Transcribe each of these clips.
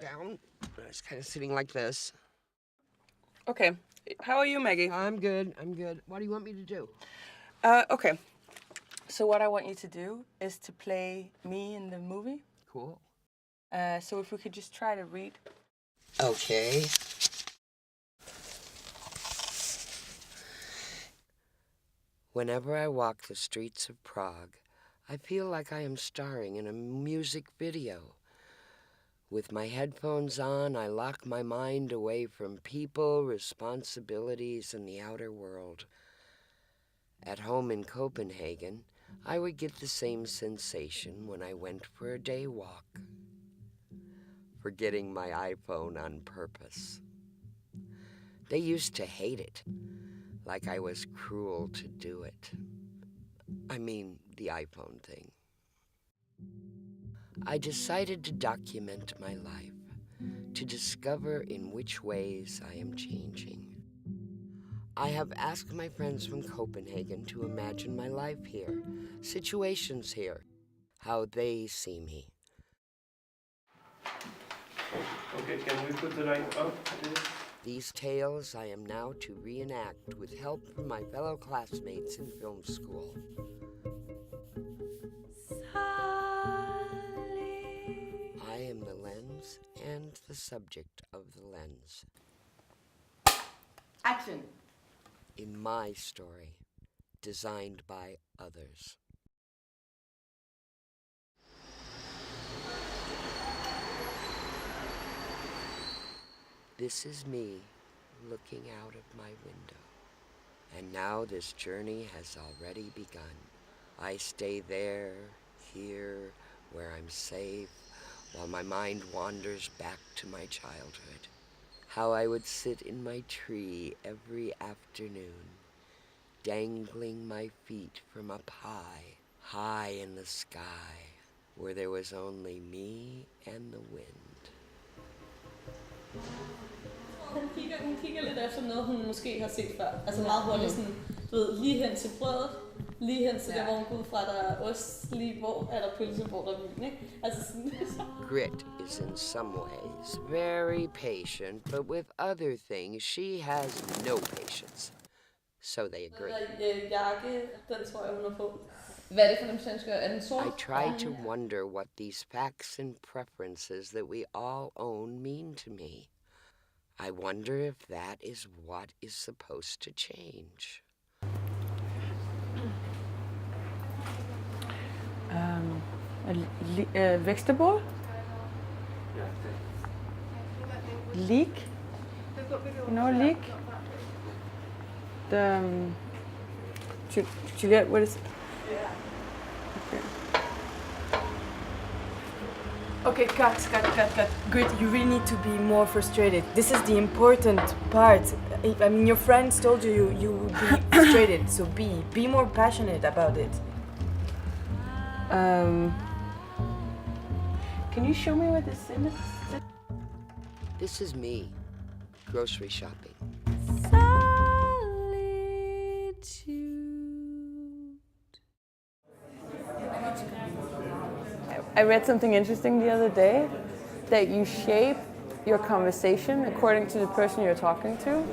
down. I was kind of sitting like this. Okay. How are you, Maggie? I'm good. What do you want me to do? Okay. So what I want you to do is to play me in the movie. Cool. So if we could just try to read. Okay. Whenever I walk the streets of Prague, I feel like I am starring in a music video. With my headphones on, I lock my mind away from people, responsibilities, and the outer world. At home in Copenhagen, I would get the same sensation when I went for a day walk. Forgetting my iPhone on purpose. They used to hate it, like I was cruel to do it. I mean, the iPhone thing. I decided to document my life, to discover in which ways I am changing. I have asked my friends from Copenhagen to imagine my life here, situations here, how they see me. Okay, can we put the light up? These tales I am now to reenact with help from my fellow classmates in film school. I am the lens and the subject of the lens. Action. In my story, designed by others. This is me looking out of my window. And now this journey has already begun. I stay there, here, where I'm safe, while my mind wanders back to my childhood. How I would sit in my tree every afternoon, dangling my feet from up high, high in the sky, where there was only me and the wind. Hun kigger lidt efter noget, hun måske har set før. Altså meget hurtigt sådan, du ved, lige hen til brødet, lige hen til der, hvor hun går ud fra, der er ost, lige hvor er der pølse, hvor der er vin, ikke? Altså sådan. Grit is in some ways very patient, but with other things she has no patience. So they agree. Jakke, den tror jeg, hun har på. Hvad er det for en svensker? Er den sort? I try to wonder what these facts and preferences that we all own mean to me. I wonder if that is what is supposed to change. Vegetable? Leek? You know leek? The Juliet, what is it? Okay, cut. Grit, you really need to be more frustrated. This is the important part. I mean, your friends told you you would be frustrated, so be more passionate about it. Can you show me what this is? This is me, grocery shopping. I read something interesting the other day, that you shape your conversation according to the person you're talking to.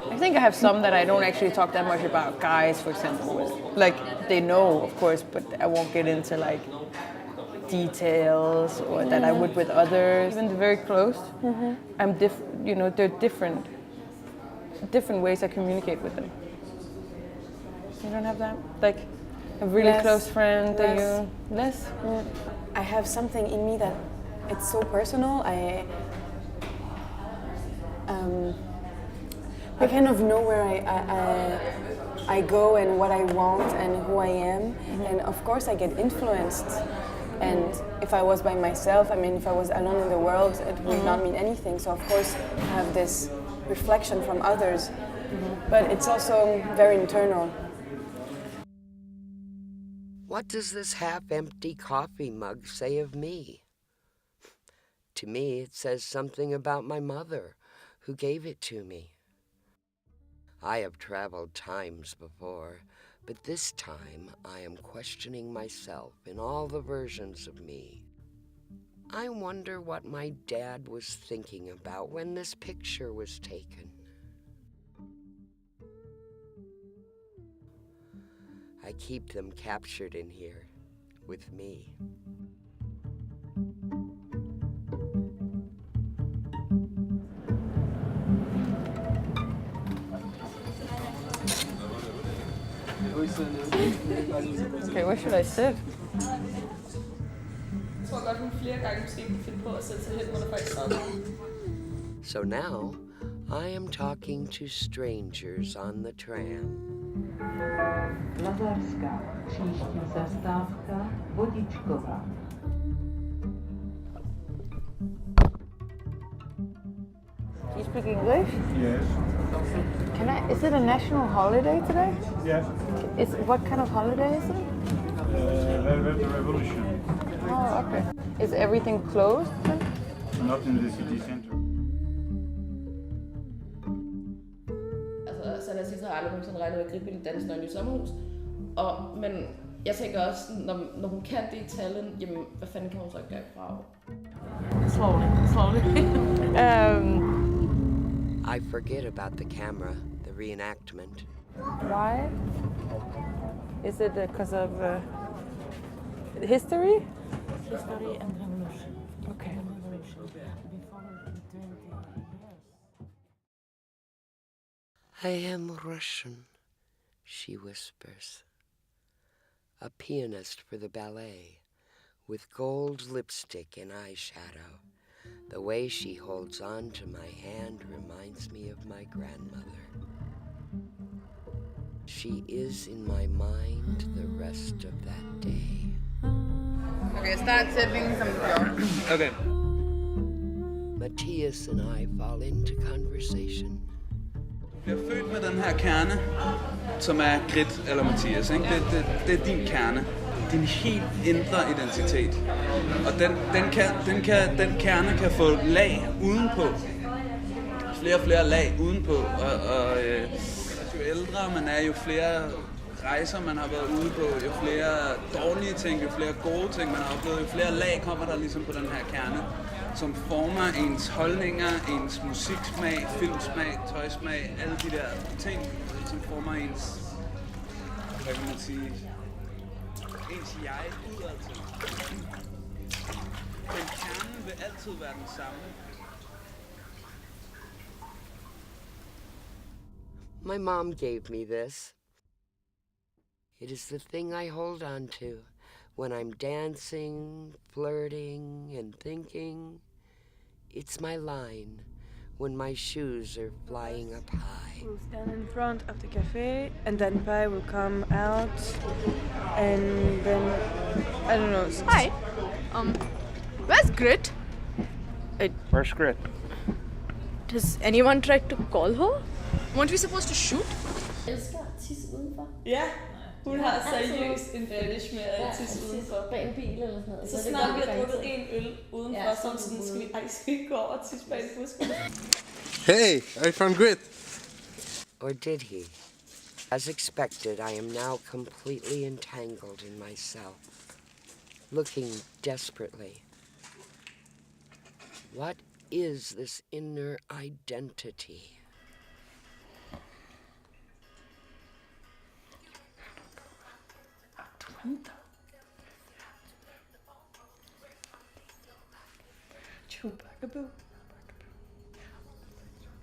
I think I have some that I don't actually talk that much about. Guys, for example, like they know, of course, but I won't get into like details or that I would with others. Even the very close, I'm they're different ways I communicate with them. You don't have that, like a really Less. close friend that Less. you less. I have something in me that it's so personal. I kind of know where I go and what I want and who I am, and of course I get influenced. And if I was by myself, I mean, if I was alone in the world, it would not mean anything. So of course I have this reflection from others, but it's also very internal. What does this half-empty coffee mug say of me? To me, it says something about my mother, who gave it to me. I have traveled times before, but this time I am questioning myself in all the versions of me. I wonder what my dad was thinking about when this picture was taken. I keep them captured in here with me. Okay, where should I sit? Jeg tror godt, hun flere gange måske kunne finde på at sætte sig hen, hvor der faktisk sad nogen. So now, I am talking to strangers on the tram. Lazarska, příští zastávka Vodičkova. Do you speak English? Yes. Is it a national holiday today? Yeah. What kind of holiday is it? The revolution. Oh, okay. Is everything closed then? Not in the city center. Altså, så lad os sige, så har jeg aldrig nogensinde regnet med at gribe i danse nøgen i sommerhus. Men jeg tænker også, når hun kan det i Tallinn, jamen, hvad fanden kan hun så gøre i Prag? Slowly. I forget about the camera, the reenactment. Why? Is it because of history? History and revolution. Okay. Revolution. Before 20 years. I am Russian, she whispers. A pianist for the ballet, with gold lipstick and eyeshadow. The way she holds on to my hand reminds me of my grandmother. She is in my mind the rest of that day. Okay, start sætningen som du gjorde. Okay. Matthias and I fall into conversation. Jeg er født med den her kerne, som er Grit eller Mathias. Ikke? Det er din kerne. Din helt indre identitet. Og den kerne kan få lag udenpå. Flere og flere lag udenpå. Og jo ældre man er, jo flere rejser man har været ude på, jo flere dårlige ting, jo flere gode ting man har oplevet, jo flere lag kommer der ligesom på den her kerne, som former ens holdninger, ens musiksmag, filmsmag, tøjsmag, alle de der ting, som former ens, hvad kan man sige, ens jeg udadtil. Men kernen vil altid være den samme. My mom gave me this. It is the thing I hold on to when I'm dancing, flirting, and thinking. It's my line when my shoes are flying up high. We'll stand in front of the cafe, and then Pai will come out, and then I don't know. Hi. Where's Grit? Where's Grit? Does anyone try to call her? Weren't we supposed to shoot? Jeg elsker at tisse udenfor. Ja, hun har seriøst en fetish med at tisse udenfor. Bag en bil eller sådan noget. Så snart vi har drukket en øl udenfor, så skal vi gå over og tisse bag en busk. Hey, I found Grit. Or did he? As expected, I am now completely entangled in myself, looking desperately. What is this inner identity?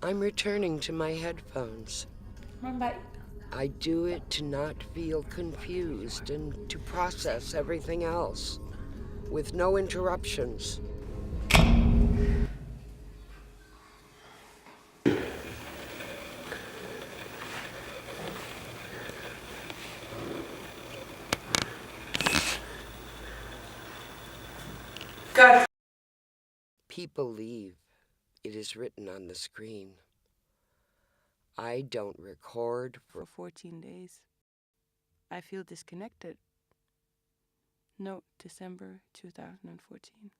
I'm returning to my headphones. I do it to not feel confused and to process everything else with no interruptions. People leave. It is written on the screen. I don't record For 14 days, I feel disconnected. Note, December 2014.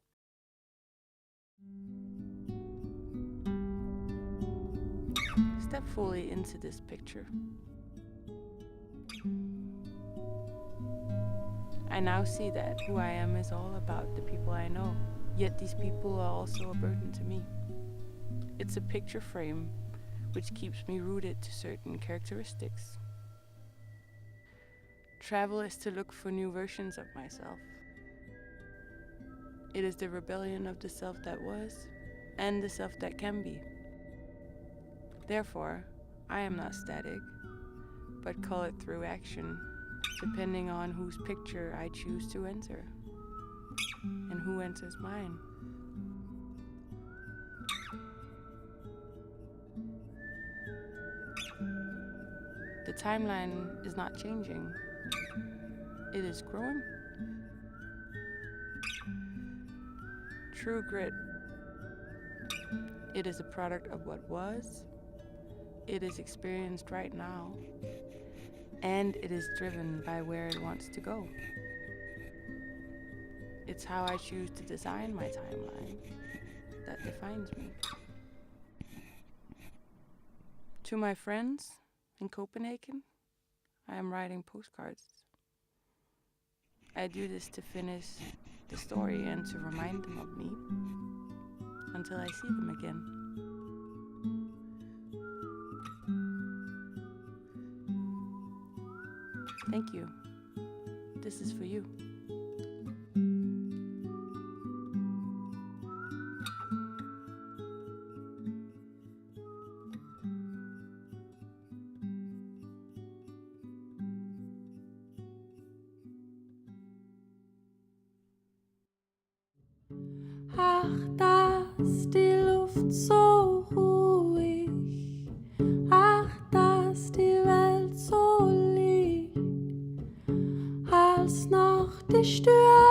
Step fully into this picture. I now see that who I am is all about the people I know. Yet these people are also a burden to me. It's a picture frame which keeps me rooted to certain characteristics. Travel is to look for new versions of myself. It is the rebellion of the self that was and the self that can be. Therefore, I am not static, but call it through action, depending on whose picture I choose to enter and who enters mine. The timeline is not changing. It is growing. True grit. It is a product of what was. It is experienced right now. And it is driven by where it wants to go. It's how I choose to design my timeline that defines me. To my friends in Copenhagen, I am writing postcards. I do this to finish the story and to remind them of me until I see them again. Thank you. This is for you. Ach, da ist die Luft so ruhig. Ach, da ist die Welt so lieb. Als noch die Stürme